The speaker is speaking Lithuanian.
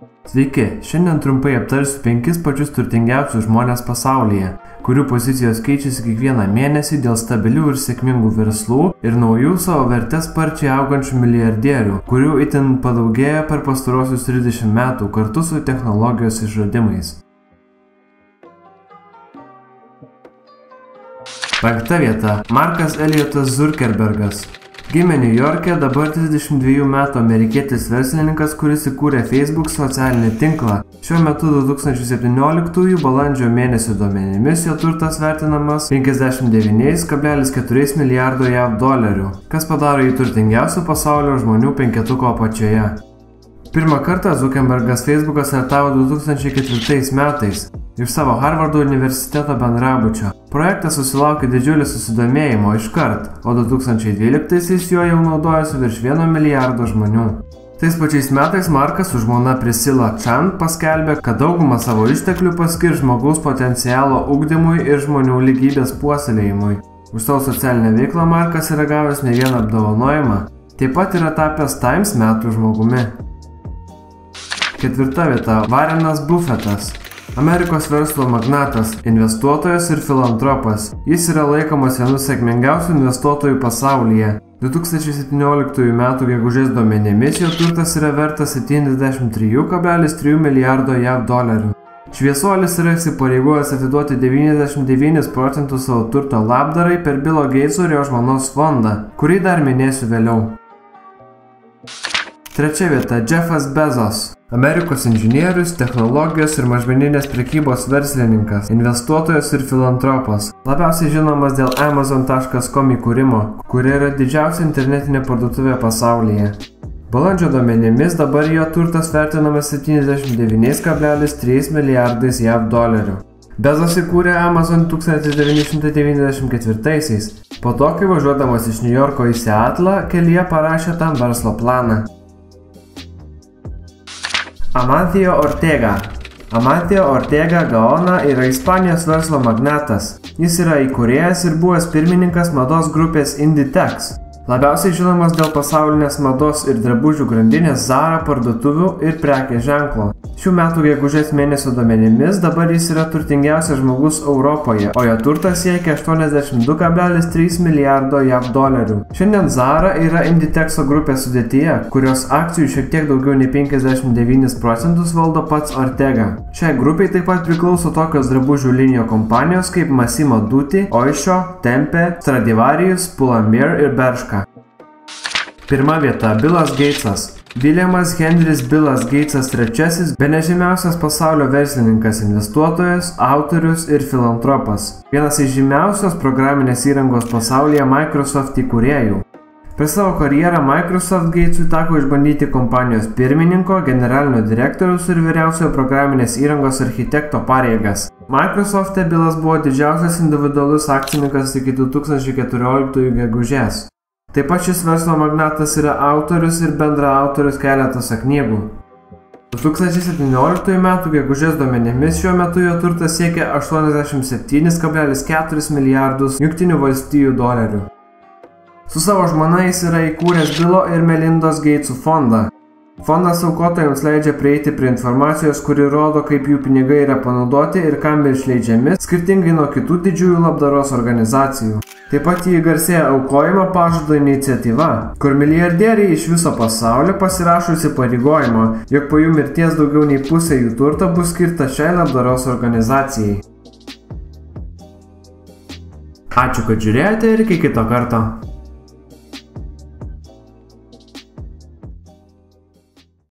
Sveiki, šiandien trumpai aptarsiu 5 pačius turtingiausius žmonės pasaulyje, kurių pozicijos keičiasi kiekvieną mėnesį dėl stabilių ir sėkmingų verslų ir naujų savo vertę sparčiai augančių milijardierių, kurių itin padaugėjo per pastarosius 30 metų kartu su technologijos išradimais. 5 vieta – Markas Eliotas Zuckerbergas. Gimė Niujorke, dabar 32 metų amerikietis verslininkas, kuris įkūrė Facebook socialinį tinklą. Šiuo metu 2017 balandžio mėnesio duomenimis jo turtas vertinamas 59,4 milijardo JAV dolerių, kas padaro jį turtingiausių pasaulio žmonių penketuko apačioje. Pirmą kartą Zuckerbergas Facebooką startavo 2004 metais iš savo Harvardo universiteto bendrabučio. Projektas susilaukė didžiulį susidomėjimo iškart, o 2012-aisiais jo jau naudojosi virš 1 milijardo žmonių. Tais pačiais metais Markas su žmona Priscilla Chan paskelbė, kad daugumą savo išteklių paskirs žmogaus potencialo ugdymui ir žmonių lygybės puoselėjimui. Už savo socialinę veiklą Markas yra gavęs ne vieną apdovanojimą, taip pat yra tapęs Times metų žmogumi. 4 vieta – Warrenas Buffettas. Amerikos verslo magnatas, investuotojas ir filantropas. Jis yra laikomas vienu sėkmingiausių investuotojų pasaulyje. 2017 m. gegužės duomenimis jo turtas yra vertas 73,3 milijardo JAV dolerių. Šviesuolis yra įsipareigojęs atiduoti 99% savo turto labdarai per Bilo Geitso ir jo žmonos fondą, kurį dar minėsiu vėliau. 3 vieta – Jeffas Bezos. Amerikos inžinierius, technologijos ir mažmeninės prekybos verslininkas, investuotojas ir filantropas. Labiausiai žinomas dėl Amazon.com įkūrimo, kuri yra didžiausia internetinė parduotuvė pasaulyje. Balandžio duomenimis dabar jo turtas vertinamas 79,3 milijardais JAV dolerių. Bezos įkūrė Amazon 1994-aisiais, po to, kai važiuodamas iš Niujorko į Seatlą, kelyje parašė tam verslo planą. Amancio Ortega. Amancio Ortega Gaona yra Ispanijos verslo magnatas. Jis yra įkūrėjas ir buvęs pirmininkas mados grupės Inditex. Labiausiai žinomas dėl pasaulinės mados ir drabužių grandinės Zara parduotuvių ir prekės ženklo. Šių metų gegužės mėnesio duomenimis dabar jis yra turtingiausias žmogus Europoje, o jo turtas siekia 82,3 milijardo JAV dolerių. Šiandien Zara yra Inditexo grupės sudėtyje, kurios akcijų šiek tiek daugiau nei 59% valdo pats Ortega. Šiai grupiai taip pat priklauso tokios drabužių linijų kompanijos kaip Massimo Dutti, Oysho, Tempe, Stradivarius, Pull&Bear ir Bershka. 1 vieta – Bilas Geitsas. Williamas Henris Bilas Geitsas III bene žymiausias pasaulio verslininkas, investuotojas, autorius ir filantropas. Vienas iš žymiausios programinės įrangos pasaulyje Microsoft įkūrėjų. Per savo karjerą Microsoft Geitsui teko išbandyti kompanijos pirmininko, generalinio direktoriaus ir vyriausiojo programinės įrangos architekto pareigas. Microsoft'e Bilas buvo didžiausias individualus akcininkas iki 2014 gegužės. Taip pat šis verslo magnatas yra autorius ir bendraautorius keletose knygų. 2017 m. gegužės duomenimis šiuo metu jo turtas siekia 87,4 milijardus Jungtinių valstijų dolerių. Su savo žmona jis yra įkūręs Bilo ir Melindos Geitsų fondą. Fondas aukotojams leidžia prieiti prie informacijos, kuri rodo, kaip jų pinigai yra panaudoti ir kam išleidžiami, skirtingai nuo kitų didžiųjų labdaros organizacijų. Taip pat jį garsėja aukojimo pažado iniciatyva, kur milijardieriai iš viso pasaulio pasirašo įsipareigojimą, jog po jų mirties daugiau nei pusė jų turto bus skirta šiai labdaros organizacijai. Ačiū, kad žiūrėjote ir iki kito karto.